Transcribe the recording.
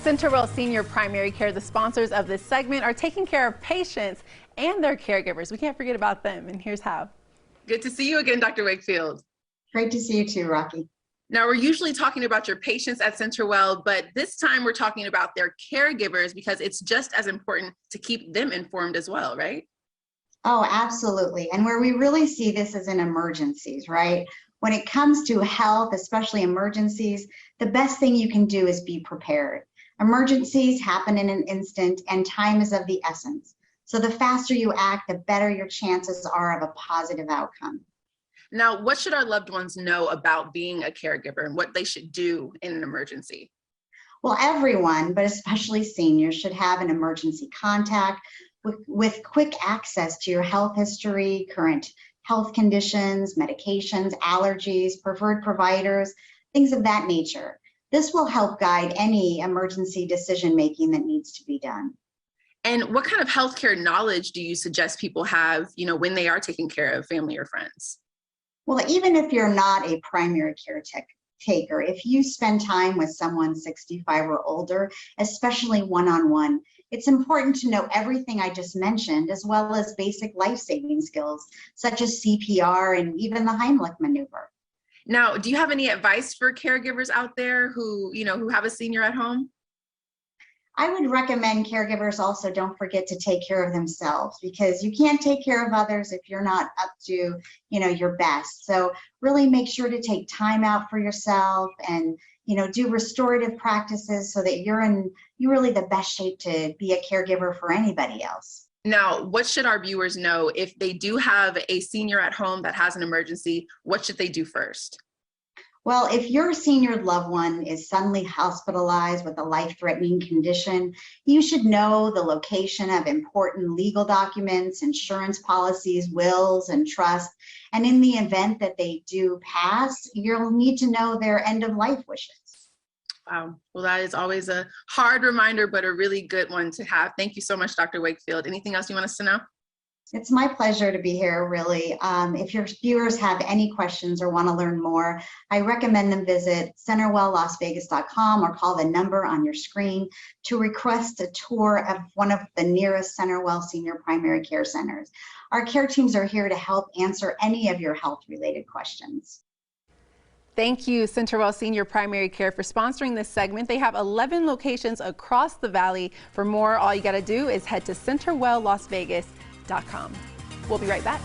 CenterWell Senior Primary Care, the sponsors of this segment, are taking care of patients and their caregivers. We can't forget about them, and here's how. Good to see you again, Dr. Wakefield. Great to see you too, Rocky. Now, we're usually talking about your patients at CenterWell, but this time we're talking about their caregivers because it's just as important to keep them informed as well, right? Oh, absolutely. And where we really see this is in emergencies, right? When it comes to health, especially emergencies, the best thing you can do is be prepared. Emergencies happen in an instant and time is of the essence. So the faster you act, the better your chances are of a positive outcome. Now, what should our loved ones know about being a caregiver and what they should do in an emergency? Well, everyone, but especially seniors, should have an emergency contact with quick access to your health history, current health conditions, medications, allergies, preferred providers, things of that nature. This will help guide any emergency decision-making that needs to be done. And what kind of healthcare knowledge do you suggest people have, when they are taking care of family or friends? Well, even if you're not a primary care taker, if you spend time with someone 65 or older, especially one-on-one, it's important to know everything I just mentioned, as well as basic life-saving skills, such as CPR and even the Heimlich maneuver. Now, do you have any advice for caregivers out there who have a senior at home? I would recommend caregivers also don't forget to take care of themselves, because you can't take care of others if you're not up to, your best. So really make sure to take time out for yourself and, do restorative practices so that you're really the best shape to be a caregiver for anybody else. Now, what should our viewers know if they do have a senior at home that has an emergency? What should they do first? Well, if your senior loved one is suddenly hospitalized with a life-threatening condition, you should know the location of important legal documents, insurance policies, wills, and trusts. And in the event that they do pass, you'll need to know their end-of-life wishes. Wow. Well, that is always a hard reminder, but a really good one to have. Thank you so much, Dr. Wakefield. Anything else you want us to know? It's my pleasure to be here, really. If your viewers have any questions or want to learn more, I recommend them visit CenterWellLasVegas.com or call the number on your screen to request a tour of one of the nearest CenterWell Senior Primary Care centers. Our care teams are here to help answer any of your health-related questions. Thank you, CenterWell Senior Primary Care, for sponsoring this segment. They have 11 locations across the valley. For more, all you got to do is head to CenterWellLasVegas.com. We'll be right back.